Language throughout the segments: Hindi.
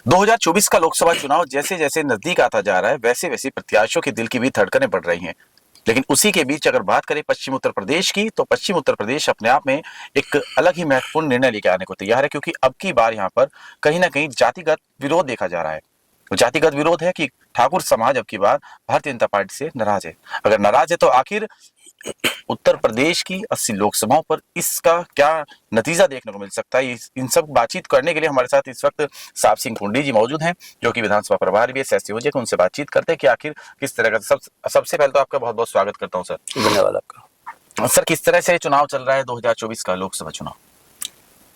2024 का लोकसभा चुनाव जैसे जैसे नजदीक आता जा रहा है, वैसे वैसे प्रत्याशियों के दिल की भी धड़कनें बढ़ रही हैं। लेकिन उसी के बीच अगर बात करें पश्चिम उत्तर प्रदेश की, तो पश्चिम उत्तर प्रदेश अपने आप में एक अलग ही महत्वपूर्ण निर्णय लेकर आने को तैयार है, क्योंकि अब की बार यहाँ पर कहीं ना कहीं जातिगत विरोध देखा जा रहा है। तो जातिगत विरोध है कि ठाकुर समाज अब की बार भारतीय जनता पार्टी से नाराज है। अगर नाराज है तो आखिर उत्तर प्रदेश की 80 लोकसभाओं पर इसका क्या नतीजा देखने को मिल सकता है, इन सब बातचीत करने के लिए हमारे साथ इस वक्त साहब सिंह कुंडी जी मौजूद हैं, जो कि विधानसभा प्रभारी भी है सहसंयोजक है। उनसे बातचीत करते हैं कि आखिर किस तरह का। सबसे पहले तो आपका बहुत बहुत स्वागत करता हूं सर। धन्यवाद आपका। सर, किस तरह से चुनाव चल रहा है 2024 का लोकसभा चुनाव?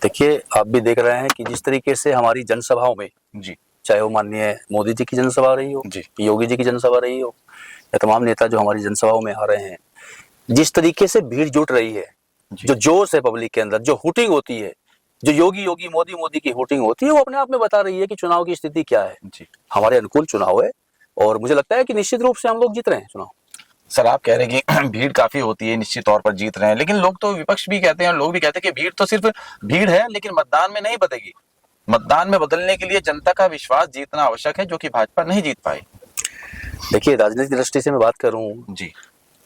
देखिए, आप भी देख रहे हैं कि जिस तरीके से हमारी जनसभाओं में जी, चाहे वो माननीय मोदी जी की जनसभा रही हो, जी, योगी जी की जनसभा रही हो, या तमाम नेता जो हमारी जनसभाओं में आ रहे हैं, जिस तरीके से भीड़ जुट रही है, जो जोश है पब्लिक के अंदर, जो हुटिंग होती है, जो योगी योगी मोदी मोदी की हुटिंग होती है, वो अपने आप में बता रही है कि चुनाव की स्थिति क्या है। जी। हमारे अनुकूल चुनाव है और मुझे लगता है कि निश्चित रूप से हम लोग जीत रहे हैं चुनाव। सर, आप कह रहे हैं कि भीड़ काफी होती है, निश्चित तौर पर जीत रहे हैं, लेकिन लोग तो, विपक्ष भी कहते हैं और लोग भी कहते हैं कि भीड़ तो सिर्फ भीड़ है, लेकिन मतदान में नहीं बदलेगी। मतदान में बदलने के लिए जनता का विश्वास जीतना आवश्यक है, जो कि भाजपा नहीं जीत पाई। देखिए, राजनीतिक दृष्टि से मैं बात करूं, जी,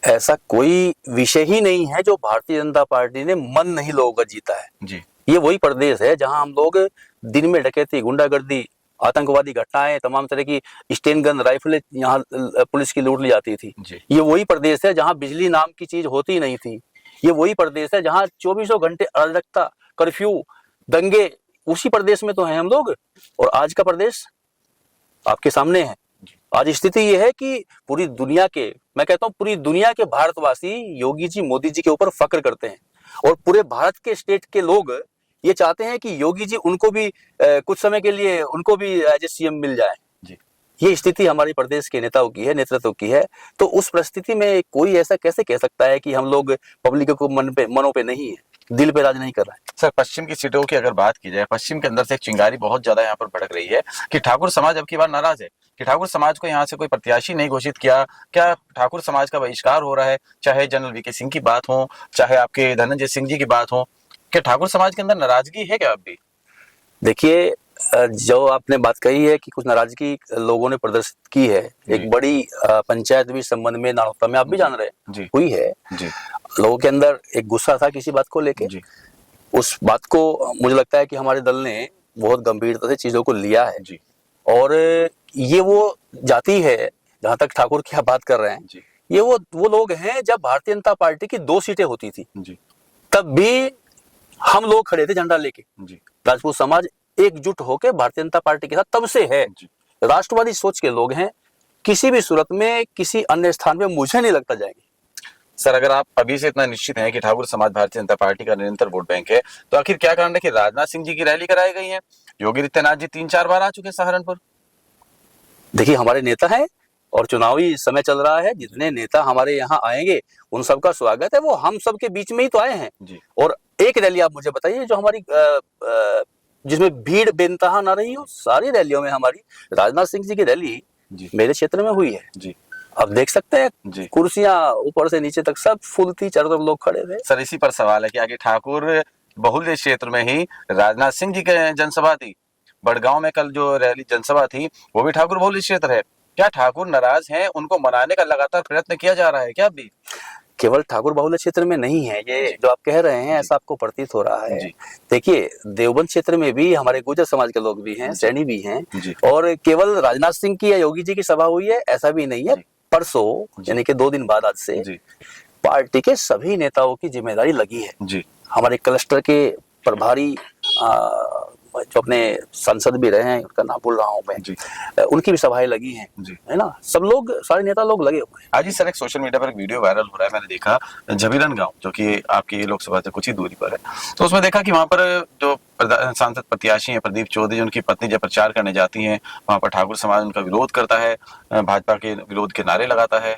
ऐसा कोई विषय ही नहीं है जो भारतीय जनता पार्टी ने मन नहीं लोगों का जीता है। जी, ये वही प्रदेश है जहां हम लोग दिन में डकैती, गुंडागर्दी, आतंकवादी घटनाएं, तमाम तरह की स्टेन गन राइफलें यहाँ पुलिस की लूट ली जाती थी। जी, ये वही प्रदेश है जहां बिजली नाम की चीज होती नहीं थी। ये वही प्रदेश है जहां 24 घंटे अराजकता, कर्फ्यू, दंगे, उसी प्रदेश में तो हैं हम लोग। और आज का प्रदेश आपके सामने है। आज स्थिति यह है कि पूरी दुनिया के, मैं कहता हूं पूरी दुनिया के भारतवासी योगी जी, मोदी जी के ऊपर फक्र करते हैं, और पूरे भारत के स्टेट के लोग ये चाहते हैं कि योगी जी उनको भी कुछ समय के लिए उनको भी एज ए सीएम मिल जाए। जी। ये स्थिति हमारे प्रदेश के नेताओं की है, नेतृत्व की है। तो उस परिस्थिति में कोई ऐसा कैसे कह सकता है कि हम लोग पब्लिक को मनों पे नहीं है, दिल पे राज नहीं कर रहा है। सर, पश्चिम की सीटों की अगर बात की जाए, पश्चिम के अंदर से एक चिंगारी बहुत ज्यादा यहाँ पर भड़क रही है कि ठाकुर समाज अब की बार नाराज है, कि ठाकुर समाज को यहाँ से कोई प्रत्याशी नहीं घोषित किया। क्या ठाकुर समाज का बहिष्कार हो रहा है? चाहे जनरल वीके सिंह की बात हो, चाहे आपके धनंजय सिंह जी की बात हो, क्या ठाकुर समाज के अंदर नाराजगी है क्या अब भी? देखिए, जो आपने बात कही है कि कुछ नाराजगी लोगों ने प्रदर्शित की है, एक बड़ी पंचायत भी संबंध में नागौर में, आप भी जान रहे हैं, हुई है। जी, लोगों के अंदर एक गुस्सा था किसी बात को लेके। जी, उस बात को मुझे लगता है कि हमारे दल ने बहुत गंभीरता से चीजों को लिया है। जी, और ये वो जाति है, जहां तक ठाकुर की आप बात कर रहे हैं, जी, ये वो लोग हैं। जब भारतीय जनता पार्टी की 2 सीटें होती थी, जी, तब भी हम लोग खड़े थे झंडा लेके। जी, राजपूत समाज एकजुट होकर भारतीय जनता पार्टी के साथ तब से है। जी। राष्ट्रवादी सोच के लोग हैं, किसी भी सूरत में किसी अन्य स्थान पे मुझे नहीं लगता जाएंगे। सर, अगर आप अभी से इतना निश्चित हैं कि ठाकुर समाज भारतीय जनता पार्टी का निरंतर वोट बैंक है, तो आखिर क्या कारण है कि राजनाथ सिंह जी की रैली कराई गई है? योगी आदित्यनाथ जी 3-4 बार आ चुके हैं सहारनपुर। देखिए, हमारे नेता हैं और चुनावी समय चल रहा है। जितने नेता हमारे यहाँ आएंगे उन सबका स्वागत है। वो हम सब के बीच में ही तो आए हैं। जी, और एक रैली आप मुझे बताइए जो हमारी जिसमें भीड़ बेनतहा ना रही हो। सारी रैलियों में हमारी राजनाथ सिंह जी की रैली जी, मेरे क्षेत्र में हुई है। जी, आप देख सकते हैं, जी। कुर्सियां ऊपर से नीचे तक सब फुल थी, चारों तरफ लोग खड़े थे। सर, इसी पर सवाल है कि आगे ठाकुर बहुल्य क्षेत्र में ही राजनाथ सिंह जी की जनसभा थी। बड़गांव में कल जो रैली जनसभा थी, वो भी ठाकुर बहुल्य क्षेत्र है। क्या ठाकुर नाराज हैं? उनको मनाने का लगातार प्रयत्न किया जा रहा है क्या अभी? केवल ठाकुर बाहुल्य क्षेत्र में नहीं है ये जो आप कह रहे हैं, ऐसा आपको प्रतीत हो रहा है। जी, देखिए, देवबंद क्षेत्र में भी हमारे गुर्जर समाज के लोग भी हैं, सैनी भी हैं। जी, और केवल राजनाथ सिंह की या योगी जी की सभा हुई है ऐसा भी नहीं है। जी, परसों यानी कि 2 दिन बाद आज से जी, पार्टी के सभी नेताओं की जिम्मेदारी लगी है। जी, हमारे क्लस्टर के प्रभारी जो अपने सांसद भी रहे हैं, उनका नाम भूल रहा हूं मैं, जी, उनकी भी सभाएं लगी हैं, जी। है ना। सब लोग, सारे नेता लोग लगे हुए हैं। आज ही सर एक सोशल मीडिया पर एक वीडियो वायरल हो रहा है, मैंने देखा। झबीरन गांव, जो कि आपकी ये लोकसभा से कुछ ही दूरी पर है, तो उसमें देखा कि वहां पर जो सांसद प्रत्याशी हैं प्रदीप चौधरी, उनकी पत्नी जब प्रचार करने जाती हैं, वहां पर ठाकुर समाज उनका विरोध करता है, भाजपा के विरोध के नारे लगाता है।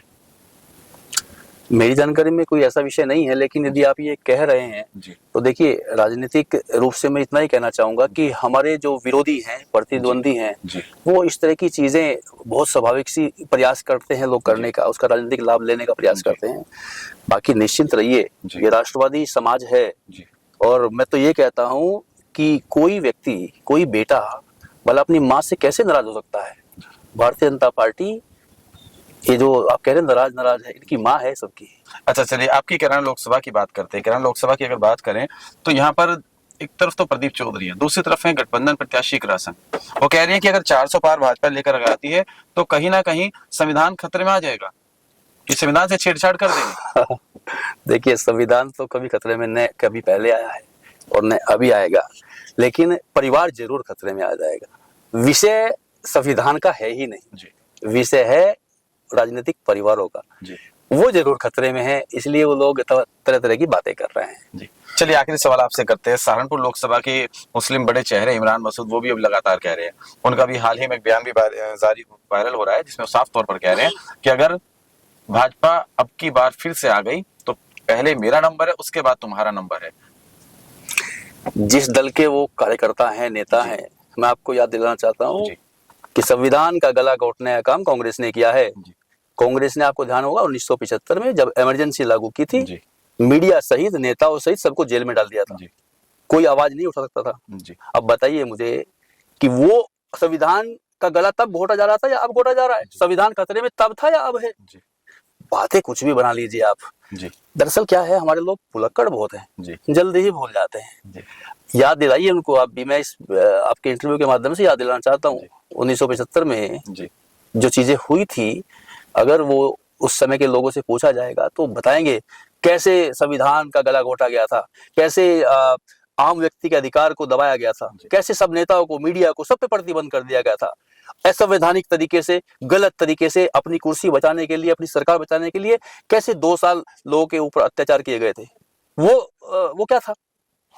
मेरी जानकारी में कोई ऐसा विषय नहीं है, लेकिन यदि आप ये कह रहे हैं जी, तो देखिए, राजनीतिक रूप से मैं इतना ही कहना चाहूंगा कि हमारे जो विरोधी हैं, प्रतिद्वंदी हैं, जी, वो इस तरह की चीजें बहुत स्वाभाविक सी प्रयास करते हैं लोग करने का, उसका राजनीतिक लाभ लेने का प्रयास करते हैं। बाकी निश्चिंत रहिए, ये राष्ट्रवादी समाज है। जी, और मैं तो ये कहता हूं कि कोई व्यक्ति, कोई बेटा भला अपनी माँ से कैसे नाराज हो सकता है? भारतीय जनता पार्टी, ये जो आप कह रहे हैं नाराज है, इनकी माँ है सबकी। अच्छा चलिए, आपकी कैराना लोकसभा की बात करते हैं। कैराना लोकसभा की अगर बात करें तो यहाँ पर एक तरफ तो प्रदीप चौधरी है, दूसरी तरफ है गठबंधन प्रत्याशी करासन। वो कह रही है कि अगर 400 पार भाजपा लेकर आती है तो कहीं ना कहीं संविधान खतरे में आ जाएगा, कि संविधान से छेड़छाड़ कर देंगे। देखिए, संविधान तो कभी खतरे में न कभी पहले आया है और न अभी आएगा, लेकिन परिवार जरूर खतरे में आ जाएगा। विषय संविधान का है ही नहीं जी, विषय है राजनीतिक परिवारों का जी, वो जरूर खतरे में है, इसलिए वो लोग तरह तरह की बातें कर रहे हैं। जी। चलिए, आखिरी सवाल आपसे करते हैं। सहारनपुर लोकसभा के मुस्लिम बड़े चेहरे इमरान मसूद, वो भी अब लगातार कह रहे हैं, उनका भी हाल ही में एक बयान भी जारी वायरल हो रहा है, जिसमें साफ तौर पर कह रहे हैं कि अगर भाजपा अब की बार फिर से आ गई तो पहले मेरा नंबर है, उसके बाद तुम्हारा नंबर है। जिस दल के वो कार्यकर्ता हैं, नेता हैं, मैं आपको याद दिलाना चाहता हूँ जी, कि संविधान का गला घोटने का काम कांग्रेस ने किया है। जी, कांग्रेस ने, आपको ध्यान होगा, 1975 में जब इमरजेंसी लागू की थी, जी, मीडिया सहित, नेताओं सहित सबको जेल में डाल दिया था। जी, कोई आवाज नहीं उठा सकता था। जी, अब बताइए मुझे कि वो संविधान का गला तब घोटा जा रहा था या अब घोटा जा रहा है? संविधान खतरे में तब था या अब है? जी, बातें कुछ भी बना लीजिए आप। जी, दरअसल क्या है, हमारे लोग भुलक्कड़ बहुत हैं, जी, जल्दी ही भूल जाते हैं। जी, याद दिलाइए उनको आप भी। मैं इस आपके इंटरव्यू के माध्यम से याद दिलाना चाहता हूँ, 1975 में जी, जो चीजें हुई थी, अगर वो उस समय के लोगों से पूछा जाएगा तो बताएंगे कैसे संविधान का गला घोटा गया था, कैसे आम व्यक्ति के अधिकार को दबाया गया था, कैसे सब नेताओं को, मीडिया को, सब पे प्रतिबंध कर दिया गया था, असंवैधानिक तरीके से, गलत तरीके से, अपनी कुर्सी बचाने के लिए, अपनी सरकार बचाने के लिए कैसे 2 साल लोगों के ऊपर अत्याचार किए गए थे। वो क्या था?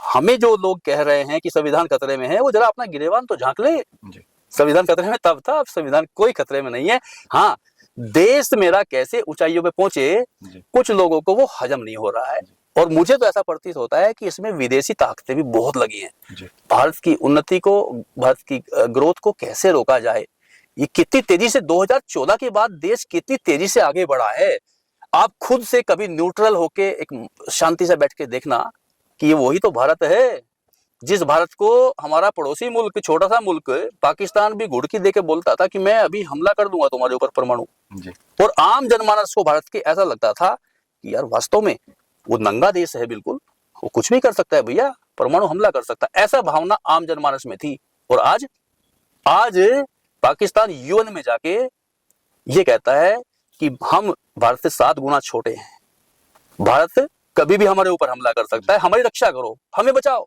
हमें जो लोग कह रहे हैं कि संविधान खतरे में है, वो जरा अपना गिरेबान तो झांक ले। जी, संविधान खतरे में तब था, अब संविधान कोई खतरे में नहीं है। हाँ, देश मेरा कैसे ऊंचाइयों पे पहुंचे, जी, कुछ लोगों को वो हजम नहीं हो रहा है, और मुझे तो ऐसा प्रतीत होता है कि इसमें विदेशी ताकतें भी बहुत लगी हैं। जी, भारत की उन्नति को, भारत की ग्रोथ को कैसे रोका जाए, ये कितनी तेजी से 2014 के बाद देश कितनी तेजी से आगे बढ़ा है। आप खुद से कभी न्यूट्रल होके एक शांति से बैठ के देखना कि ये वही तो भारत है जिस भारत को हमारा पड़ोसी मुल्क, छोटा सा मुल्क पाकिस्तान भी घुड़की देके बोलता था कि मैं अभी हमला कर दूंगा तुम्हारे ऊपर परमाणु। जी, और आम जनमानस को भारत के ऐसा लगता था कि यार वास्तव में वो नंगा देश है, बिल्कुल वो कुछ भी कर सकता है भैया, परमाणु हमला कर सकता है, ऐसा भावना आम जनमानस में थी। और आज पाकिस्तान यूएन में जाके ये कहता है कि हम भारत से 7 गुना छोटे हैं, भारत कभी भी हमारे ऊपर हमला कर सकता है, हमारी रक्षा करो, हमें बचाओ।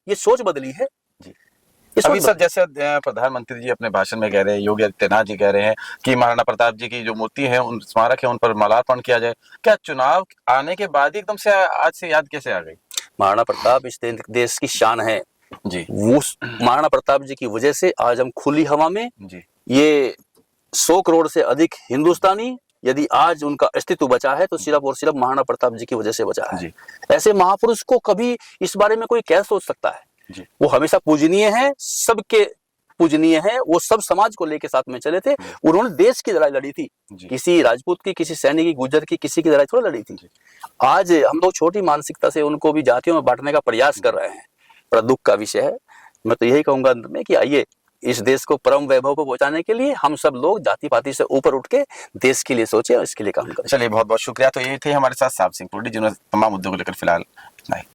ये सोच बदली है। जी। ये सोच अभी सर, जैसे प्रधानमंत्री जी अपने भाषण में कह रहे हैं, योगी आदित्यनाथ जी कह रहे हैं कि महाराणा प्रताप जी की जो मूर्ति है, उन स्मारक है, उन पर माल्यार्पण किया जाए। क्या चुनाव आने के बाद ही एकदम से आज से याद कैसे आ गई? महाराणा प्रताप इस देश की शान है। जी, वो महाराणा प्रताप जी की वजह से आज हम खुली हवा में, जी, ये 100 करोड़ से अधिक हिंदुस्तानी, यदि आज उनका अस्तित्व बचा है तो सिर्फ और सिर्फ महाराणा प्रताप जी की वजह से बचा है। जी, ऐसे महापुरुष को कभी इस बारे में कोई क्या सोच सकता है? जी, वो हमेशा पूजनीय है, सबके पूजनीय है, वो सब समाज को लेके साथ में चले थे। उन्होंने देश की लड़ाई लड़ी थी, जी, किसी राजपूत की, किसी सैनिक की, गुर्जर की, किसी की लड़ाई थोड़ी लड़ी थी। आज हम लोग छोटी मानसिकता से उनको भी जातियों में बांटने का प्रयास कर रहे हैं, बड़ा दुख का विषय है। मैं तो यही कहूंगा अंत में कि आइए, इस देश को परम वैभव पर पहुंचाने के लिए हम सब लोग जाति पाति से ऊपर उठ के देश के लिए सोचे और इसके लिए काम करें। चलिए, बहुत बहुत शुक्रिया। तो ये थे हमारे साथ साहब सिंह पुडी, जिन्होंने तमाम मुद्दों को लेकर फिलहाल इतना ही।